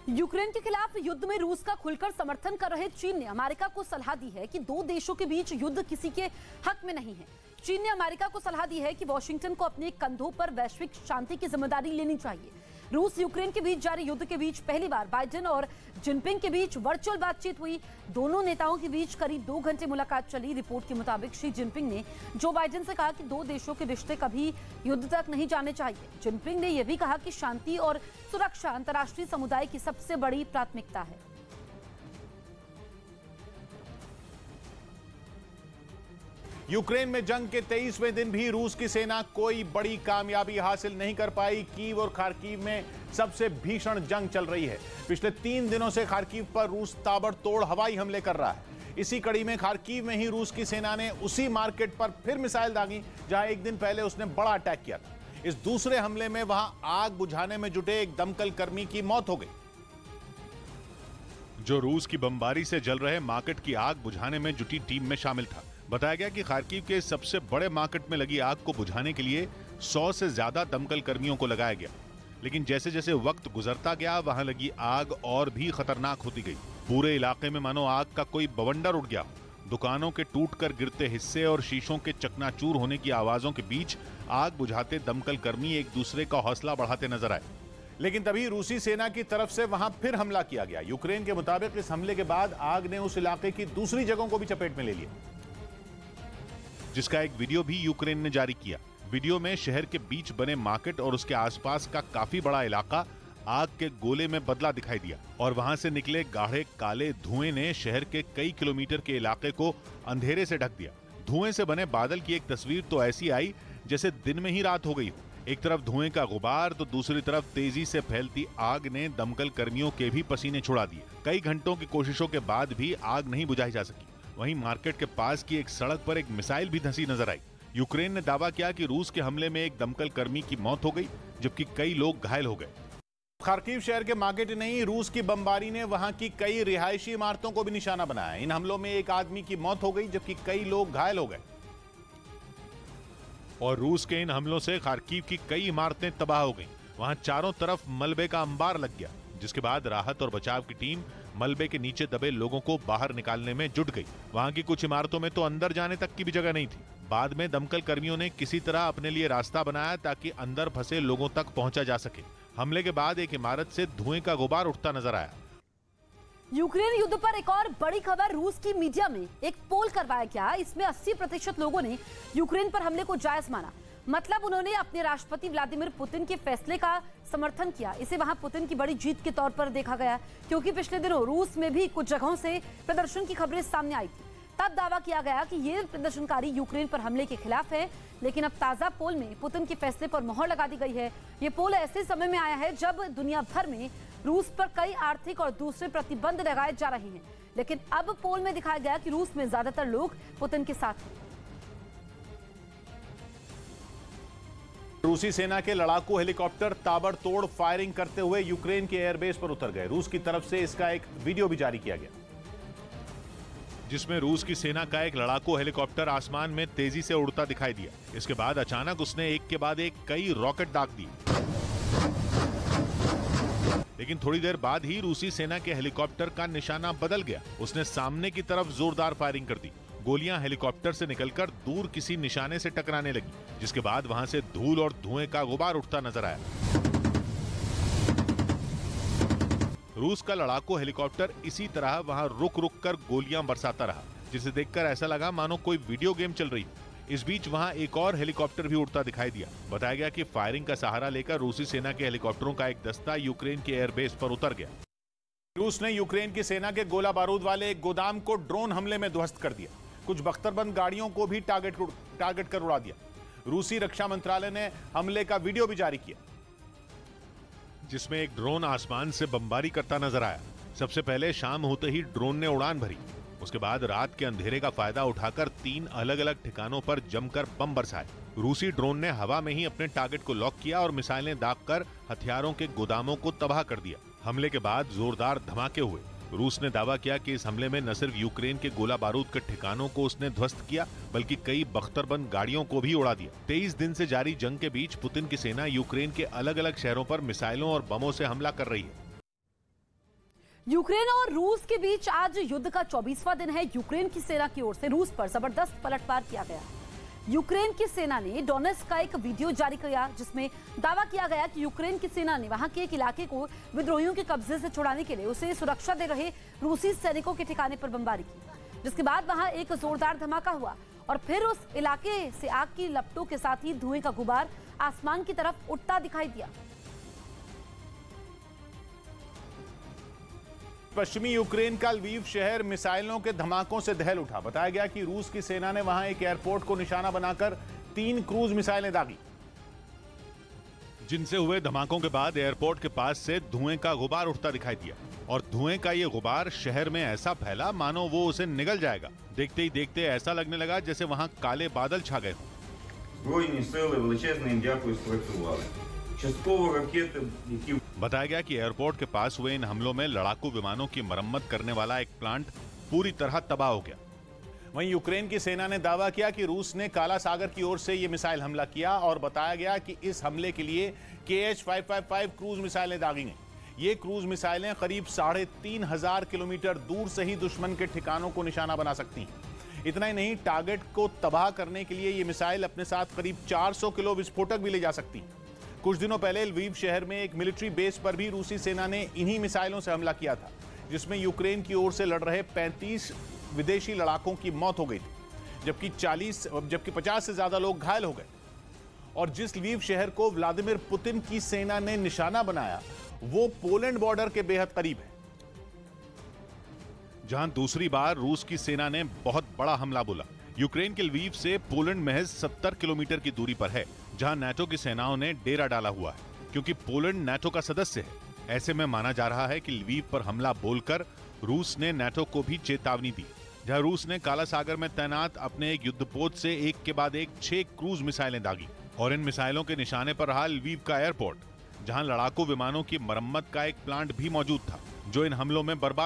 Ukraine के खिलाफ युद्ध में रूस का खुलकर समर्थन कर रहे चीन ने अमेरिका को सलाह दी है कि दो देशों के बीच युद्ध किसी के हक में नहीं है। चीन ने अमेरिका को सलाह दी है कि वॉशिंगटन को अपने कंधों पर वैश्विक शांति की जिम्मेदारी लेनी चाहिए। रूस यूक्रेन के बीच जारी युद्ध के बीच पहली बार बाइडेन और जिनपिंग के बीच वर्चुअल बातचीत हुई। दोनों नेताओं के बीच करीब 2 घंटे मुलाकात चली। रिपोर्ट के मुताबिक शी जिनपिंग ने जो बाइडेन से कहा कि दो देशों के रिश्ते कभी युद्ध तक नहीं जाने चाहिए। जिनपिंग ने यह भी कहा कि शांति और सुरक्षा अंतर्राष्ट्रीय समुदाय की सबसे बड़ी प्राथमिकता है। यूक्रेन में जंग के 23वें दिन भी रूस की सेना कोई बड़ी कामयाबी हासिल नहीं कर पाई। कीव और खार्किव में सबसे भीषण जंग चल रही है। पिछले 3 दिनों से खार्किव पर रूस ताबड़तोड़ हवाई हमले कर रहा है। इसी कड़ी में खार्किव में ही रूस की सेना ने उसी मार्केट पर फिर मिसाइल दागी जहां एक दिन पहले उसने बड़ा अटैक किया था। इस दूसरे हमले में वहां आग बुझाने में जुटे एक दमकल कर्मी की मौत हो गई, जो रूस की बमबारी से जल रहे मार्केट की आग बुझाने में जुटी टीम में शामिल था। बताया गया कि खार्किव के सबसे बड़े मार्केट में लगी आग को बुझाने के लिए 100 से ज्यादा दमकल कर्मियों को लगाया गया, लेकिन जैसे जैसे वक्त गुजरता गया वहां लगी आग और भी खतरनाक होती गई। पूरे इलाके में मानो आग का कोई बवंडर उठ गया। दुकानों के टूटकर गिरते हिस्से और शीशों के चकनाचूर होने की आवाजों के बीच आग बुझाते दमकल कर्मी एक दूसरे का हौसला बढ़ाते नजर आए। लेकिन तभी रूसी सेना की तरफ से वहां फिर हमला किया गया। यूक्रेन के मुताबिक इस हमले के बाद आग ने उस इलाके की दूसरी जगहों को भी चपेट में ले लिया, जिसका एक वीडियो भी यूक्रेन ने जारी किया। वीडियो में शहर के बीच बने मार्केट और उसके आसपास का काफी बड़ा इलाका आग के गोले में बदला दिखाई दिया और वहां से निकले गाढ़े काले धुएं ने शहर के कई किलोमीटर के इलाके को अंधेरे से ढक दिया। धुएं से बने बादल की एक तस्वीर तो ऐसी आई जैसे दिन में ही रात हो गई हो। एक तरफ धुएं का गुबार तो दूसरी तरफ तेजी से फैलती आग ने दमकल कर्मियों के भी पसीने छुड़ा दिए। कई घंटों की कोशिशों के बाद भी आग नहीं बुझाई जा सकी। वहीं मार्केट के पास की एक सड़क पर एक मिसाइल भी धंसी नजर आई। यूक्रेन ने दावा किया कि रूस के हमले में एक दमकल कर्मी की मौत हो गई, जबकि कई लोग घायल हो गए। खार्किव शहर के मार्केट नहीं, रूस की बमबारी ने वहां की कई रिहायशी इमारतों को भी निशाना बनाया। इन हमलों में एक आदमी की मौत हो गई, जबकि कई लोग घायल हो गए। और रूस के इन हमलों से खार्किव की कई इमारतें तबाह हो गईं। वहां चारों तरफ मलबे का अंबार लग गया, जिसके बाद राहत और बचाव की टीम मलबे के नीचे दबे लोगों को बाहर निकालने में जुट गई। वहां की कुछ इमारतों में तो अंदर जाने तक की भी जगह नहीं थी। बाद में दमकल कर्मियों ने किसी तरह अपने लिए रास्ता बनाया ताकि अंदर फंसे लोगों तक पहुंचा जा सके। हमले के बाद एक इमारत से धुएं का गुबार उठता नजर आया। यूक्रेन युद्ध पर एक और बड़ी खबर। रूस की मीडिया में एक पोल करवाया गया। इसमें 80% लोगों ने यूक्रेन पर हमले को जायज माना। मतलब उन्होंने अपने राष्ट्रपति व्लादिमीर पुतिन के फैसले का समर्थन किया। इसे वहां पुतिन की बड़ी जीत के तौर पर देखा गया, क्योंकि पिछले दिनों रूस में भी कुछ जगहों से प्रदर्शन की खबरें सामने आई थी। तब दावा किया गया कि ये प्रदर्शनकारी यूक्रेन पर हमले के खिलाफ है, लेकिन अब ताजा पोल में पुतिन के फैसले पर मोहर लगा दी गई है। ये पोल ऐसे समय में आया है जब दुनिया भर में रूस पर कई आर्थिक और दूसरे प्रतिबंध लगाए जा रहे हैं, लेकिन अब पोल में दिखाया गया कि रूस में ज्यादातर लोग पुतिन के साथ हैं। रूसी सेना के लड़ाकू हेलीकॉप्टर ताबड़तोड़ फायरिंग करते हुए यूक्रेन के एयरबेस पर उतर गए। रूस की तरफ से इसका एक वीडियो भी जारी किया गया, जिसमें रूस की सेना का एक लड़ाकू हेलीकॉप्टर आसमान में तेजी से उड़ता दिखाई दिया। इसके बाद अचानक उसने एक के बाद एक कई रॉकेट दाग दिए, लेकिन थोड़ी देर बाद ही रूसी सेना के हेलीकॉप्टर का निशाना बदल गया। उसने सामने की तरफ जोरदार फायरिंग कर दी। गोलियां हेलीकॉप्टर से निकलकर दूर किसी निशाने से टकराने लगी, जिसके बाद वहां से धूल और धुएं का गुबार उठता नजर आया। रूस का लड़ाकू हेलीकॉप्टर इसी तरह वहां रुक रुक कर गोलियां बरसाता रहा, जिसे देखकर ऐसा लगा मानो कोई वीडियो गेम चल रही। इस बीच वहां एक और हेलीकॉप्टर भी उड़ता दिखाई दिया। बताया गया कि फायरिंग का सहारा लेकर रूसी सेना के हेलीकॉप्टरों का एक दस्ता यूक्रेन के एयरबेस पर उतर गया। रूस ने यूक्रेन की सेना के गोला बारूद वाले एक गोदाम को ड्रोन हमले में ध्वस्त कर दिया। कुछ बख्तरबंद गाड़ियों को भी टारगेट कर उड़ा दिया। रूसी रक्षा मंत्रालय ने हमले का वीडियो भी जारी किया, जिसमें एक ड्रोन आसमान से बमबारी करता नजर आया। सबसे पहले शाम होते ही ड्रोन ने उड़ान भरी। उसके बाद रात के अंधेरे का फायदा उठाकर 3 अलग अलग ठिकानों पर जमकर बम बरसाए। रूसी ड्रोन ने हवा में ही अपने टारगेट को लॉक किया और मिसाइलें दागकर हथियारों के गोदामों को तबाह कर दिया। हमले के बाद जोरदार धमाके हुए। रूस ने दावा किया कि इस हमले में न सिर्फ यूक्रेन के गोला बारूद के ठिकानों को उसने ध्वस्त किया, बल्कि कई बख्तरबंद गाड़ियों को भी उड़ा दिया। 23 दिन से जारी जंग के बीच पुतिन की सेना यूक्रेन के अलग अलग शहरों पर मिसाइलों और बमों से हमला कर रही है। यूक्रेन और रूस के बीच आज युद्ध का 24वां दिन है। यूक्रेन की सेना की ओर से रूस पर जबरदस्त पलटवार किया गया। यूक्रेन की सेना ने डोनेट्स्क का एक वीडियो जारी किया जिसमें दावा किया गया कि यूक्रेन की सेना ने वहां के एक इलाके को विद्रोहियों के कब्जे से छुड़ाने के लिए उसे सुरक्षा दे रहे रूसी सैनिकों के ठिकाने पर बमबारी की, जिसके बाद वहां एक जोरदार धमाका हुआ और फिर उस इलाके से आग की लपटों के साथ ही धुएं का गुबार आसमान की तरफ उठता दिखाई दिया। पश्चिमी यूक्रेन का लवीव शहर मिसाइलों के धमाकों से दहल उठा। बताया गया कि रूस की सेना ने वहां एक एयरपोर्ट को निशाना बनाकर 3 क्रूज मिसाइलें दागी, जिनसे हुए धमाकों के बाद एयरपोर्ट के पास से धुएं का गुबार उठता दिखाई दिया और धुएं का ये गुबार शहर में ऐसा फैला मानो वो उसे निगल जाएगा। देखते ही देखते ऐसा लगने लगा जैसे वहां काले बादल छा गए हों। बताया गया कि एयरपोर्ट के पास हुए इन हमलों में लड़ाकू विमानों की मरम्मत करने वाला एक प्लांट पूरी तरह तबाह हो गया। वहीं यूक्रेन की सेना ने दावा किया कि रूस ने काला सागर की ओर से यह मिसाइल हमला किया और बताया गया कि इस हमले के लिए KH-555 क्रूज मिसाइलें दागी गईं। ये क्रूज मिसाइलें करीब 3500 किलोमीटर दूर से ही दुश्मन के ठिकानों को निशाना बना सकती हैं। इतना ही नहीं, टारगेट को तबाह करने के लिए ये मिसाइल अपने साथ करीब 400 किलो विस्फोटक भी ले जा सकती हैं। कुछ दिनों पहले लवीव शहर में एक मिलिट्री बेस पर भी रूसी सेना ने इन्हीं मिसाइलों से हमला किया था, जिसमें यूक्रेन की ओर से लड़ रहे 35 विदेशी लड़ाकों की मौत हो गई थी, जबकि 50 से ज्यादा लोग घायल हो गए। और जिस लवीव शहर को व्लादिमीर पुतिन की सेना ने निशाना बनाया वो पोलैंड बॉर्डर के बेहद करीब है, जहां दूसरी बार रूस की सेना ने बहुत बड़ा हमला बोला। यूक्रेन के लवीव से पोलैंड महज 70 किलोमीटर की दूरी पर है, जहां नाटो की सेनाओं ने डेरा डाला हुआ है। क्योंकि पोलैंड नाटो का सदस्य है, ऐसे में माना जा रहा है कि लवीव पर हमला बोलकर रूस ने नाटो को भी चेतावनी दी। जहां रूस ने काला सागर में तैनात अपने एक युद्धपोत से एक के बाद एक 6 क्रूज मिसाइलें दागी और इन मिसाइलों के निशाने पर रहा लवीव का एयरपोर्ट, जहां लड़ाकू विमानों की मरम्मत का एक प्लांट भी मौजूद था, जो इन हमलों में बर्बाद